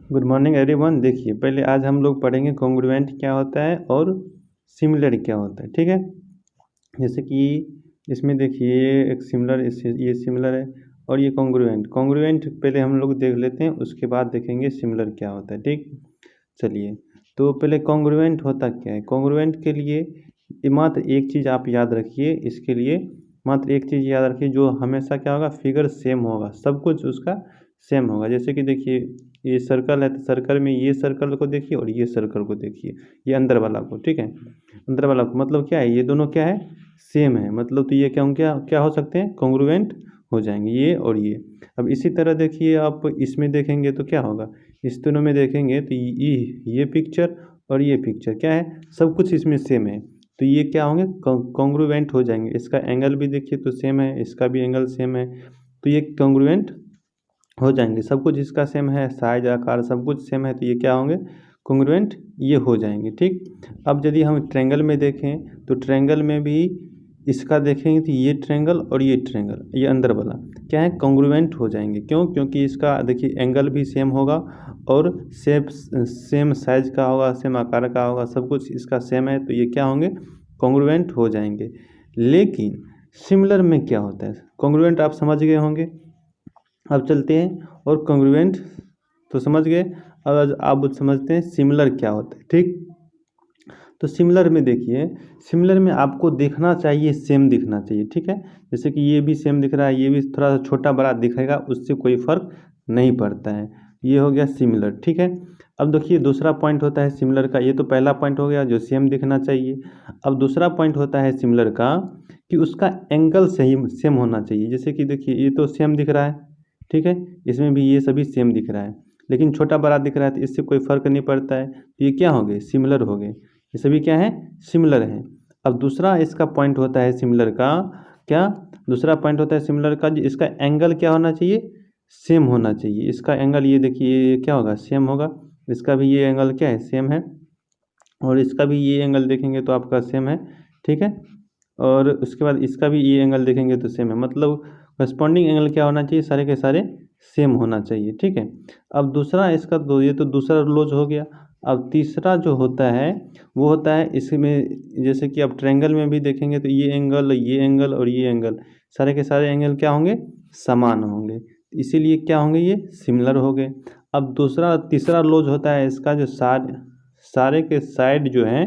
Good morning everyone. देखिए पहले आज हम लोग पढ़ेंगे कॉन्ग्रुएंट क्या होता है और सिमिलर क्या होता है। ठीक है, जैसे कि इसमें देखिए एक सिमिलर, ये सिमिलर है और ये कॉन्ग्रुएंट। कॉन्ग्रुएंट पहले हम लोग देख लेते हैं, उसके बाद देखेंगे सिमिलर क्या होता है। ठीक, चलिए तो पहले कॉन्ग्रुएंट होता क्या है। कॉन्ग्रुएंट के लिए मात्र एक चीज़ आप याद रखिए, इसके लिए मात्र एक चीज़ याद रखिए, जो हमेशा क्या होगा, फिगर सेम होगा, सब कुछ उसका सेम होगा। जैसे कि देखिए ये सर्कल है तो सर्कल में ये सर्कल को देखिए और ये सर्कल को देखिए, ये अंदर वाला को। ठीक है, अंदर वाला को मतलब क्या है, ये दोनों क्या है, सेम है। मतलब तो ये क्या हो सकते हैं, कॉन्ग्रुएंट हो जाएंगे ये और ये। अब इसी तरह देखिए आप इसमें देखेंगे तो क्या होगा, इस दोनों में देखेंगे तो ये पिक्चर और ये पिक्चर क्या है, सब कुछ इसमें सेम है, तो ये क्या होंगे, कॉन्ग्रुएंट हो जाएंगे। इसका एंगल भी देखिए तो सेम है, इसका भी एंगल सेम है, तो ये कॉन्ग्रुएंट हो जाएंगे। सब कुछ इसका सेम है, साइज आकार सब कुछ सेम है, तो ये क्या होंगे, कॉन्ग्रुएंट ये हो जाएंगे। ठीक, अब यदि हम ट्रायंगल में देखें तो ट्रायंगल में भी इसका देखेंगे तो ये ट्रायंगल और ये ट्रायंगल, ये अंदर वाला क्या है, कॉन्ग्रुएंट हो जाएंगे। क्यों, क्योंकि इसका देखिए एंगल भी सेम होगा और सेम साइज का होगा, सेम आकार का होगा, सब कुछ इसका सेम है, तो ये क्या होंगे, कॉन्ग्रुएंट हो जाएंगे। लेकिन सिमिलर में क्या होता है, कॉन्ग्रुएंट आप समझ गए होंगे। अब चलते हैं, और कॉन्ग्रुएंट तो समझ गए, अब आप समझते हैं सिमिलर क्या होता है। ठीक, तो सिमिलर में देखिए, सिमिलर में आपको देखना चाहिए, सेम दिखना चाहिए। ठीक है, जैसे कि ये भी सेम दिख रहा है, ये भी थोड़ा सा छोटा बड़ा दिखेगा, उससे कोई फर्क नहीं पड़ता है, ये हो गया सिमिलर। ठीक है, अब देखिए दूसरा पॉइंट होता है सिमिलर का, ये तो पहला पॉइंट हो गया जो सेम दिखना चाहिए। अब दूसरा पॉइंट होता है सिमिलर का कि उसका एंगल सही सेम होना चाहिए। जैसे कि देखिए ये तो सेम दिख रहा है, ठीक है, इसमें भी ये सभी सेम दिख रहा है, लेकिन छोटा बड़ा दिख रहा है तो इससे कोई फर्क नहीं पड़ता है, तो ये क्या हो गए, सिमिलर हो गए। ये सभी क्या है, सिमिलर हैं। अब दूसरा इसका पॉइंट होता है सिमिलर का, क्या दूसरा पॉइंट होता है सिमिलर का, इसका एंगल क्या होना चाहिए, सेम होना चाहिए। इसका एंगल ये देखिए क्या होगा, सेम होगा, इसका भी ये एंगल क्या है, सेम है, और इसका भी ये एंगल देखेंगे तो आपका सेम है। ठीक है, और उसके बाद इसका भी ये एंगल देखेंगे तो सेम है, मतलब करस्पॉन्डिंग एंगल क्या होना चाहिए, सारे के सारे सेम होना चाहिए। ठीक है, अब दूसरा इसका ये तो दूसरा लॉज हो गया। अब तीसरा जो होता है वो होता है इसमें, जैसे कि आप ट्रायंगल में भी देखेंगे तो ये एंगल और ये एंगल, सारे के सारे एंगल क्या होंगे, समान होंगे, इसीलिए क्या होंगे, ये सिमिलर हो गए। अब दूसरा तीसरा लॉज होता है इसका, जो सारे के साइड जो हैं,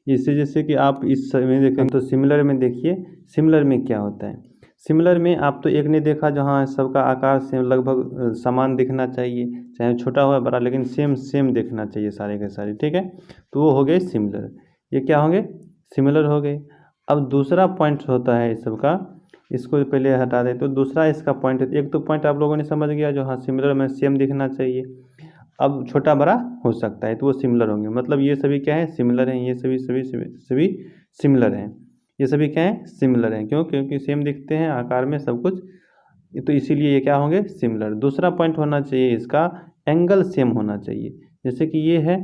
इससे जैसे कि आप इस में देखें तो सिमिलर में देखिए, सिमिलर में क्या होता है, सिमिलर में आप तो एक ने देखा जहाँ सबका आकार से लगभग समान दिखना चाहिए, चाहे छोटा हो या बड़ा, लेकिन सेम सेम देखना चाहिए सारे के सारे। ठीक है, तो वो हो गए सिमिलर, ये क्या होंगे, सिमिलर हो गए। अब दूसरा पॉइंट होता है इस सबका, इसको पहले हटा दें, तो दूसरा इसका पॉइंट, एक तो पॉइंट आप लोगों ने समझ गया जो, हाँ सिमिलर में सेम दिखना चाहिए, अब छोटा बड़ा हो सकता है तो वो सिमिलर होंगे। मतलब ये सभी क्या है, सिमिलर हैं, ये सभी सभी सभी सिमिलर हैं, ये सभी क्या हैं, सिमिलर हैं। क्यों, क्योंकि सेम दिखते हैं आकार में सब कुछ, तो इसीलिए ये क्या होंगे, सिमिलर। दूसरा पॉइंट होना चाहिए इसका, एंगल सेम होना चाहिए। जैसे कि ये है,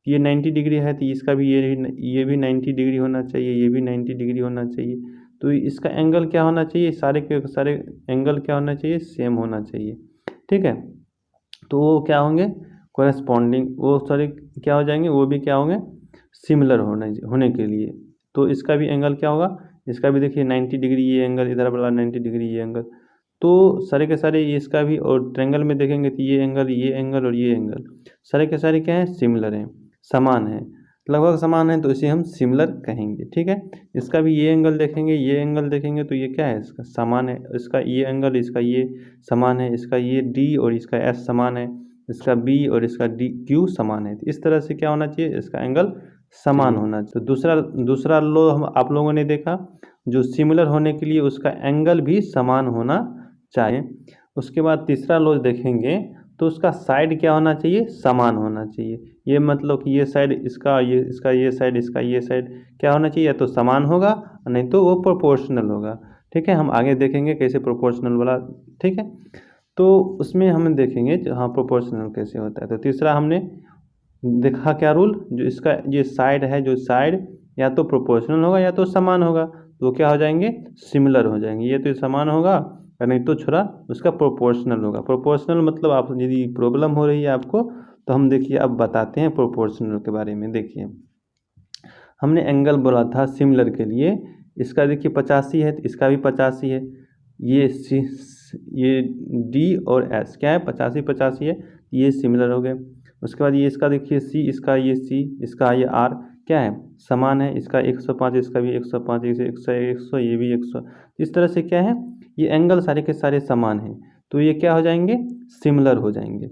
ये 90 डिग्री है तो इसका भी ये भी 90 डिग्री होना चाहिए, ये भी 90 डिग्री होना चाहिए, तो इसका एंगल क्या होना चाहिए, सारे के सारे एंगल क्या होना चाहिए, सेम होना चाहिए। ठीक है, तो वो क्या होंगे, कोरेस्पॉन्डिंग, वो सारे क्या हो जाएंगे, वो भी क्या होंगे, सिमिलर होने के लिए। तो इसका भी एंगल क्या होगा, इसका भी देखिए 90 डिग्री ये एंगल, इधर वाला 90 डिग्री ये एंगल, तो सारे के सारे इसका भी, और ट्रायंगल में देखेंगे तो ये एंगल और ये एंगल, सारे के सारे क्या हैं, सिमिलर हैं, समान हैं, लगभग समान है, तो इसे हम सिमिलर कहेंगे। ठीक है, इसका भी ये एंगल देखेंगे, ये एंगल देखेंगे तो ये क्या है, इसका समान है, इसका ये एंगल, इसका ये समान है, इसका ये डी और इसका एस समान है, इसका बी और इसका डी क्यू समान है। तो इस तरह से क्या होना चाहिए, इसका एंगल समान होना चाहिए। तो दूसरा लो हम आप लोगों ने देखा, जो सिमिलर होने के लिए उसका एंगल भी समान होना चाहिए। उसके बाद तीसरा लो देखेंगे तो उसका साइड क्या होना चाहिए, समान होना चाहिए। ये मतलब कि ये साइड इसका, ये साइड इसका, ये साइड क्या होना चाहिए, या तो समान होगा नहीं तो वो प्रोपोर्शनल होगा। ठीक है, हम आगे देखेंगे कैसे प्रोपोर्शनल वाला। ठीक है, तो उसमें हम देखेंगे हाँ प्रोपोर्शनल कैसे होता है। तो तीसरा हमने देखा क्या रूल, जो इसका ये साइड है, जो साइड या तो प्रोपोर्शनल होगा या तो समान होगा, तो क्या हो जाएंगे, सिमिलर हो जाएंगे। ये तो समान होगा और नहीं तो छोड़ा उसका प्रोपोर्शनल होगा। प्रोपोर्शनल मतलब आप यदि प्रॉब्लम हो रही है आपको तो हम देखिए अब बताते हैं प्रोपोर्शनल के बारे में। देखिए हमने एंगल बोला था सिमिलर के लिए, इसका देखिए 85 है तो इसका भी 85 है, ये सी ये डी और एस क्या है 85 85 है, ये सिमिलर हो गए। उसके बाद ये इसका देखिए सी, इसका ये सी, इसका ये आर क्या है समान है, इसका 105 इसका भी 105 100 ये भी 100। इस तरह से क्या है ये एंगल सारे के सारे समान हैं, तो ये क्या हो जाएंगे सिमिलर हो जाएंगे।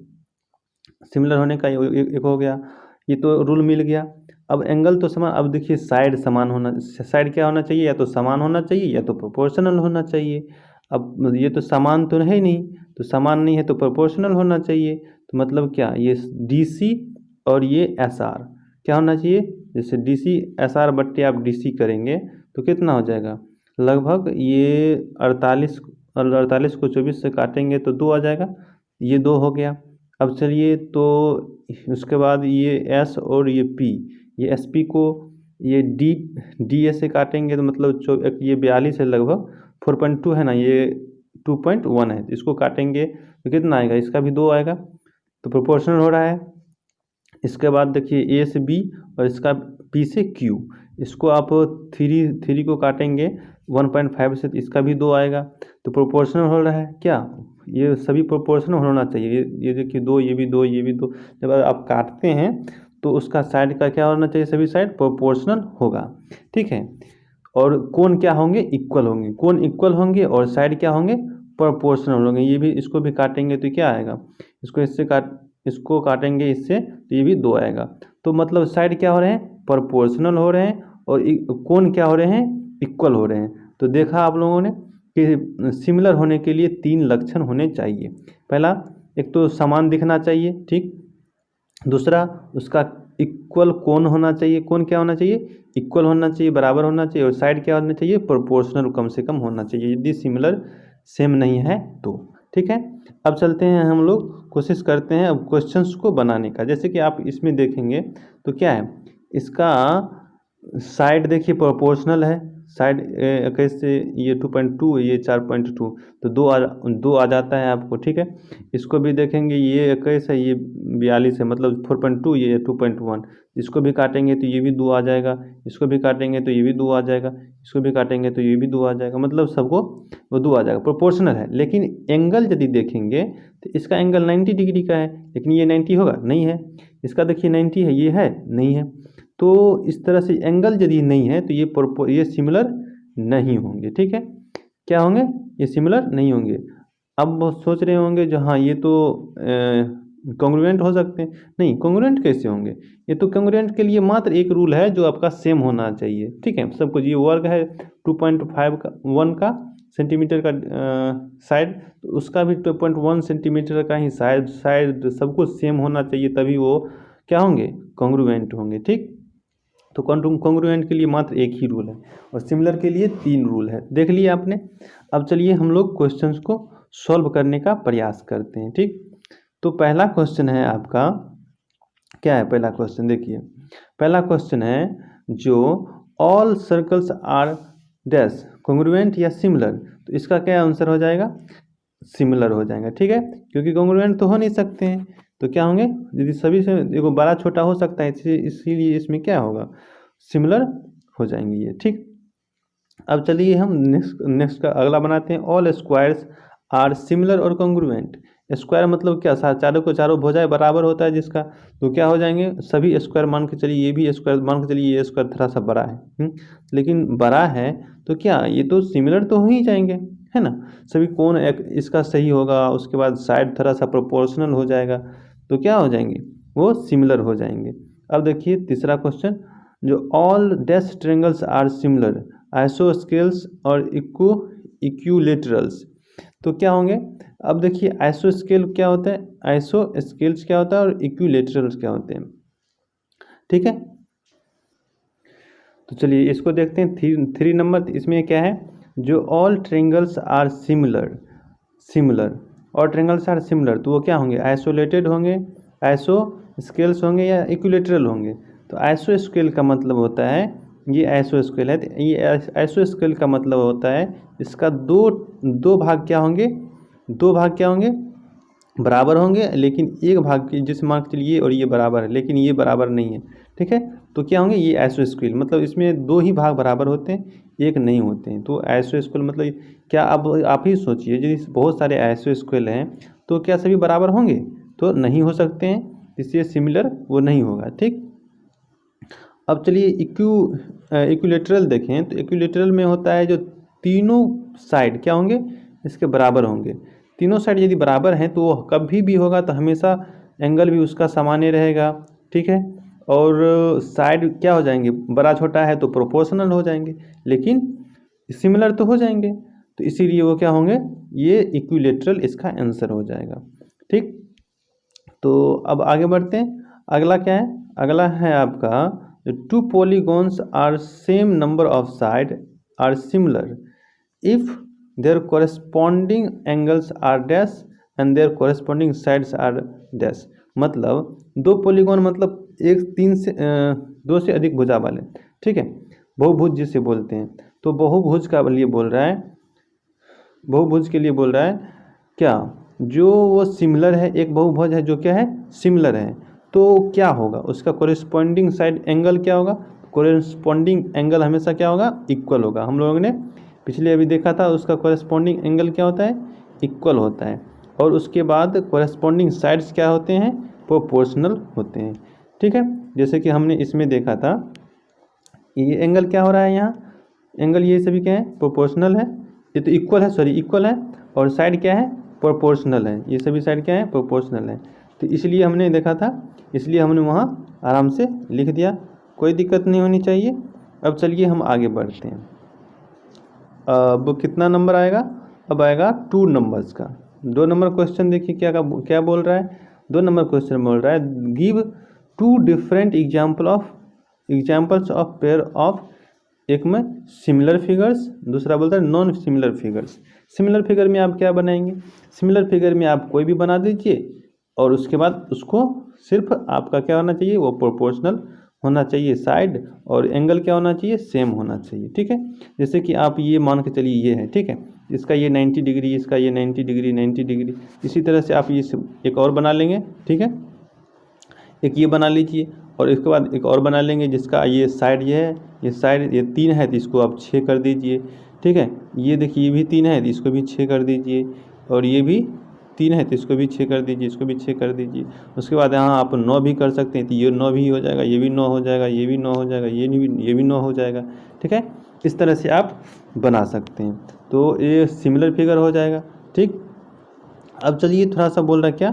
सिमिलर होने का एक हो गया, ये तो रूल मिल गया। अब एंगल तो समान, अब देखिए साइड समान होना, साइड क्या होना चाहिए या तो समान होना चाहिए या तो प्रोपोर्शनल होना चाहिए। अब ये तो समान तो है नहीं, तो समान नहीं है तो प्रोपोर्शनल होना चाहिए। तो मतलब क्या ये DC और ये SR क्या होना चाहिए, जैसे DC SR बट्टे आप DC करेंगे तो कितना हो जाएगा लगभग ये 48 को 24 से काटेंगे तो 2 आ जाएगा, ये 2 हो गया। अब चलिए तो उसके बाद ये S और ये P, ये SP को ये DA से काटेंगे तो मतलब ये 42 है लगभग 4.2 है ना, ये 2.1 है, इसको काटेंगे तो कितना आएगा, इसका भी 2 आएगा, तो प्रोपोर्शनल हो रहा है। इसके बाद देखिए A से B और इसका P से Q, इसको आप 3 को काटेंगे 1.5 से, तो इसका भी 2 आएगा, तो प्रोपोर्शनल हो रहा है क्या, ये सभी प्रोपोर्शनल होना चाहिए। ये देखिए 2, ये भी 2, ये भी 2, जब आप काटते हैं तो उसका साइड का क्या होना चाहिए, सभी साइड प्रोपोर्शनल होगा, ठीक है। और कोण क्या होंगे इक्वल होंगे, कोण इक्वल होंगे और साइड क्या होंगे प्रोपोर्शनल होंगे। ये भी इसको भी काटेंगे तो क्या आएगा, इसको काटेंगे इससे तो ये भी 2 आएगा। तो मतलब साइड क्या हो रहे हैं प्रोपोर्शनल हो रहे हैं और कोण क्या हो रहे हैं इक्वल हो रहे हैं। तो देखा आप लोगों ने कि सिमिलर होने के लिए 3 लक्षण होने चाहिए। पहला, एक तो समान दिखना चाहिए, ठीक। दूसरा, उसका इक्वल कोण होना चाहिए, कोण क्या होना चाहिए इक्वल होना चाहिए, बराबर होना चाहिए। और साइड क्या होना चाहिए प्रोपोर्शनल कम से कम होना चाहिए, यदि सिमिलर सेम नहीं है तो, ठीक है। अब चलते हैं हम लोग कोशिश करते हैं अब क्वेश्चंस को बनाने का। जैसे कि आप इसमें देखेंगे तो क्या है, इसका साइड देखिए प्रोपोर्शनल है, साइड कैसे ये 2.2 ये 4.2, तो 2 आ जाता है आपको, ठीक है। इसको भी देखेंगे ये 21 है ये 42 है, मतलब 4.2 ये 2.1, इसको भी काटेंगे तो ये भी 2 आ जाएगा, इसको भी काटेंगे तो ये भी 2 आ जाएगा, इसको भी काटेंगे तो ये भी 2 आ जाएगा, मतलब सबको वो 2 आ जाएगा, प्रोपोर्शनल है। लेकिन एंगल यदि देखेंगे तो इसका एंगल 90 डिग्री का है, लेकिन ये 90 होगा नहीं है, इसका देखिए 90 है, ये है नहीं है। तो इस तरह से एंगल यदि नहीं है तो ये सिमिलर नहीं होंगे, ठीक है। क्या होंगे, ये सिमिलर नहीं होंगे। अब वो सोच रहे होंगे जो हाँ ये तो कॉन्ग्रुएंट हो सकते हैं, नहीं कॉन्ग्रुएंट कैसे होंगे, ये तो कॉन्ग्रुएंट के लिए मात्र एक रूल है जो आपका सेम होना चाहिए, ठीक है। सब कुछ ये वर्ग है 2.5 का 1 का सेंटीमीटर का साइड, तो उसका भी 2.1 सेंटीमीटर का ही साइड सब कुछ सेम होना चाहिए, तभी वो क्या होंगे कॉन्ग्रुएंट होंगे, ठीक। तो कॉन्ग्रुएंट के लिए मात्र एक ही रूल है और सिमिलर के लिए 3 रूल है, देख लिए आपने। अब चलिए हम लोग क्वेश्चंस को सॉल्व करने का प्रयास करते हैं, ठीक। तो पहला क्वेश्चन है आपका, क्या है पहला क्वेश्चन, देखिए पहला क्वेश्चन है जो all circles are dash congruent या सिमिलर, तो इसका क्या आंसर हो जाएगा सिमिलर हो जाएगा, ठीक है, क्योंकि कॉन्ग्रुएंट तो हो नहीं सकते हैं, तो क्या होंगे यदि सभी से देखो बड़ा छोटा हो सकता है, इसीलिए इसमें क्या होगा सिमिलर हो जाएंगे ये, ठीक। अब चलिए हम नेक्स्ट का अगला बनाते हैं, ऑल स्क्वायर्स आर सिमिलर और कॉन्ग्रुएंट। स्क्वायर मतलब क्या, चारों को चारों भुजाएं बराबर होता है जिसका, तो क्या हो जाएंगे सभी स्क्वायर मान के चलिए, ये भी स्क्वायर मान के चलिए, ये स्क्वायर थोड़ा सा बड़ा है लेकिन बड़ा है तो क्या ये तो सिमिलर तो हो ही जाएंगे, है ना। सभी कोण इसका सही होगा, उसके बाद साइड थोड़ा सा प्रोपोर्शनल हो जाएगा, तो क्या हो जाएंगे वो सिमिलर हो जाएंगे। अब देखिए तीसरा क्वेश्चन, जो all dash triangles are similar isosceles और इक्विलेटरल्स, तो क्या होंगे। अब देखिए आइसोस्केल क्या होता है, आइसोस्केल्स क्या होता है और इक्विलेटरल्स क्या होते हैं, ठीक है। तो चलिए इसको देखते हैं 3 नंबर, इसमें क्या है, जो ऑल ट्रायंगल्स आर सिमिलर और ट्रायंगल्स आर सिमिलर, तो वो क्या होंगे आइसोलेटेड होंगे, आइसोस्केल्स होंगे या इक्विलेटरल होंगे। तो आइसोस्केल का मतलब होता है, ये आइसोस्केल है, तो ये आइसोस्केल का मतलब होता है इसका दो भाग क्या होंगे, बराबर होंगे, लेकिन एक भाग की जिस मान के लिए और ये बराबर है, लेकिन ये बराबर नहीं है। ठीक है, तो क्या होंगे ये आइसोस्केल, मतलब इसमें दो ही भाग बराबर होते हैं, एक नहीं होते हैं। तो आइसोस्केल मतलब क्या, अब आप ही सोचिए, यदि बहुत सारे आइसोस्केल हैं तो क्या सभी बराबर होंगे? तो नहीं हो सकते हैं, इसलिए सिमिलर वो नहीं होगा। ठीक, अब चलिए इक्विलेटरल देखें, तो इक्विलेटरल में होता है जो तीनों साइड क्या होंगे, इसके बराबर होंगे। तीनों साइड यदि बराबर हैं तो वो कभी भी होगा तो हमेशा एंगल भी उसका सामान्य रहेगा। ठीक है, और साइड क्या हो जाएंगे, बड़ा छोटा है तो प्रोपोर्शनल हो जाएंगे, लेकिन सिमिलर तो हो जाएंगे, तो इसीलिए वो क्या होंगे, ये इक्विलेटरल इसका आंसर हो जाएगा। ठीक, तो अब आगे बढ़ते हैं। अगला क्या है, अगला है आपका to polygons are same number of side are similar if their corresponding angles are dash and their corresponding sides are dash। मतलब दो पॉलीगॉन मतलब एक तीन से दो से अधिक भुजा वाले। ठीक है, बहुभुज जिसे बोलते हैं, तो बहुभुज का लिए बोल रहा है, बहुभुज के लिए बोल रहा है क्या, जो वो सिमिलर है, एक बहुभुज है जो क्या है, सिमिलर है, तो क्या होगा उसका कोरिस्पॉन्डिंग साइड एंगल क्या होगा, कोरिस्पॉन्डिंग एंगल हमेशा क्या होगा, इक्वल होगा। हम लोगों ने पिछले अभी देखा था, उसका कोरिस्पॉन्डिंग एंगल क्या होता है, इक्वल होता है। और उसके बाद कोरिस्पॉन्डिंग साइड्स क्या होते हैं, प्रोपोर्शनल होते हैं। ठीक है, जैसे कि हमने इसमें देखा था, ये एंगल क्या हो रहा है यहाँ, एंगल ये सभी क्या है, प्रोपोर्शनल है, ये तो इक्वल है, सॉरी इक्वल है, और साइड क्या है, प्रोपोर्शनल है, ये सभी साइड क्या है, प्रोपोर्शनल है। तो इसलिए हमने देखा था, इसलिए हमने वहाँ आराम से लिख दिया, कोई दिक्कत नहीं होनी चाहिए। अब चलिए हम आगे बढ़ते हैं। अब कितना नंबर आएगा, अब आएगा 2 नंबर्स का। 2 नंबर क्वेश्चन देखिए क्या बोल रहा है। 2 नंबर क्वेश्चन बोल रहा है give 2 different examples of pair of, एक में सिमिलर फिगर्स, दूसरा बोलता है non similar figures. Similar figure में आप क्या बनाएंगे, सिमिलर फिगर में आप कोई भी बना दीजिए, और उसके बाद उसको सिर्फ आपका क्या होना चाहिए, वो प्रोपोर्शनल होना चाहिए साइड, और एंगल क्या होना चाहिए, सेम होना चाहिए। ठीक है, जैसे कि आप ये मान के चलिए ये है, ठीक है, इसका ये 90 डिग्री, इसका ये 90 डिग्री, 90 डिग्री, इसी तरह से आप ये एक और बना लेंगे। ठीक है, एक ये बना लीजिए, और इसके बाद एक और बना लेंगे जिसका ये साइड ये है, ये साइड ये 3 है तो इसको आप 6 कर दीजिए। ठीक है, ये देखिए ये भी 3 है तो इसको भी 6 कर दीजिए, और ये भी 3 है तो इसको भी 6 कर दीजिए, इसको भी 6 कर दीजिए। उसके बाद यहाँ आप 9 भी कर सकते हैं, तो ये 9 भी हो जाएगा, ये भी 9 हो जाएगा, ये भी 9 हो जाएगा, ये भी 9 हो जाएगा। ठीक है, इस तरह से आप बना सकते हैं, तो ये सिमिलर फिगर हो जाएगा। ठीक, अब चलिए थोड़ा सा बोल रहा है क्या,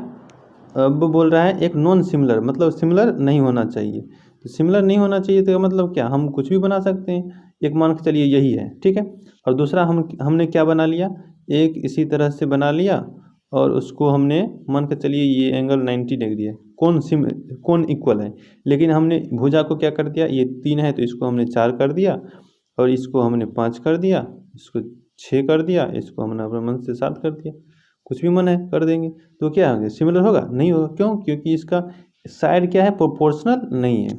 अब बोल रहा है एक नॉन सिमिलर, मतलब सिमिलर नहीं होना चाहिए। तो सिमिलर नहीं होना चाहिए तो मतलब क्या, हम कुछ भी बना सकते हैं, एक मान के चलिए यही है। ठीक है, और दूसरा हमने क्या बना लिया, एक इसी तरह से बना लिया, और उसको हमने मान के चलिए ये एंगल 90 डिग्री है, कौन इक्वल है, लेकिन हमने भुजा को क्या कर दिया, ये 3 है तो इसको हमने 4 कर दिया, और इसको हमने 5 कर दिया, इसको 6 कर दिया, इसको हमने अपने मन से 7 कर दिया, कुछ भी मन है कर देंगे, तो क्या होगा, सिमिलर होगा, नहीं होगा। क्यों, क्योंकि इसका साइड क्या है, प्रोपोर्शनल नहीं है।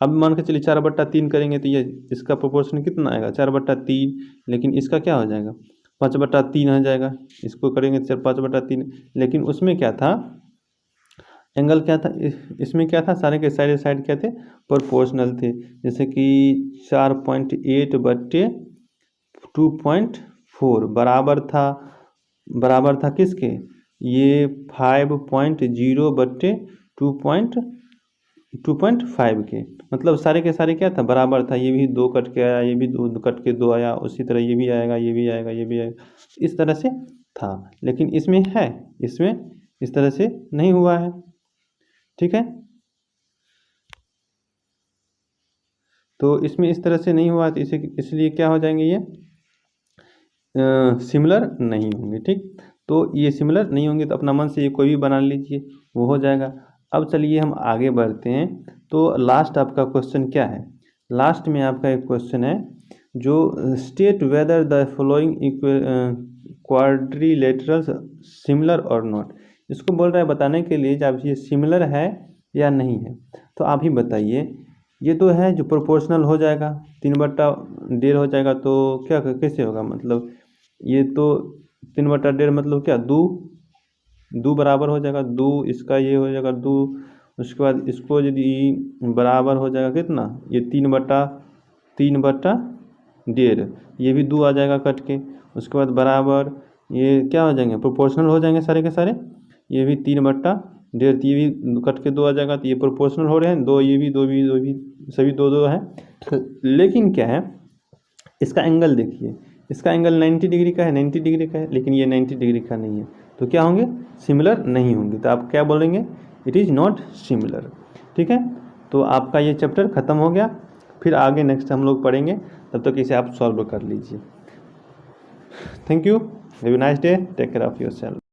अब मान के चलिए 4/3 करेंगे तो ये इसका प्रोपोर्शन कितना आएगा, 4/3, लेकिन इसका क्या हो जाएगा, 5/3 हो जाएगा। इसको करेंगे तो 5/3, लेकिन उसमें क्या था, एंगल क्या था, इसमें क्या था, सारे के सारे साइड क्या थे, प्रोपोर्शनल थे। जैसे कि 4.8/2.4 बराबर था किसके, ये 5.0/2.5 के, मतलब सारे के सारे क्या था, बराबर था। ये भी 2 कट के आया, ये भी 2 कट के 2 आया, उसी तरह ये भी आएगा, ये भी आएगा, ये भी आएगा, इस तरह से था। लेकिन इसमें है, इसमें इस तरह से नहीं हुआ है। ठीक है, तो इसमें इस तरह से नहीं हुआ, तो इसलिए क्या हो जाएंगे, ये सिमिलर नहीं होंगे। ठीक, तो ये सिमिलर नहीं होंगे तो अपना मन से ये कोई भी बना लीजिए, वो हो जाएगा। अब चलिए हम आगे बढ़ते हैं। तो लास्ट आपका क्वेश्चन क्या है, लास्ट में आपका एक क्वेश्चन है जो state whether the following quadrilaterals similar और नॉट। इसको बोल रहा है बताने के लिए जब ये सिमिलर है या नहीं है, तो आप ही बताइए। ये तो है जो प्रोपोर्शनल हो जाएगा, 3/1.5 हो जाएगा, तो क्या कैसे होगा, मतलब ये तो 3/1.5 मतलब क्या, 2 दो बराबर हो जाएगा, दो इसका ये हो जाएगा दो, उसके बाद इसको यदि बराबर हो जाएगा कितना, ये 3/3/1.5, ये भी 2 आ जाएगा कट के। उसके बाद बराबर ये क्या हो जाएंगे, प्रोपोर्शनल हो जाएंगे सारे के सारे, ये भी 3/1.5, ये भी कट के 2 आ जाएगा, तो ये प्रोपोर्शनल हो रहे हैं, दो ये भी, दो भी, दो भी, सभी दो दो है। लेकिन क्या है, इसका एंगल देखिए, इसका एंगल 90 डिग्री का है, 90 डिग्री का है, लेकिन ये 90 डिग्री का नहीं है, तो क्या होंगे, सिमिलर नहीं होंगे। तो आप क्या बोलेंगे, इट इज़ नॉट सिमिलर। ठीक है, तो आपका ये चैप्टर ख़त्म हो गया। फिर आगे नेक्स्ट हम लोग पढ़ेंगे, तब तक इसे आप सॉल्व कर लीजिए। Thank you, have a nice day, take care of yourself.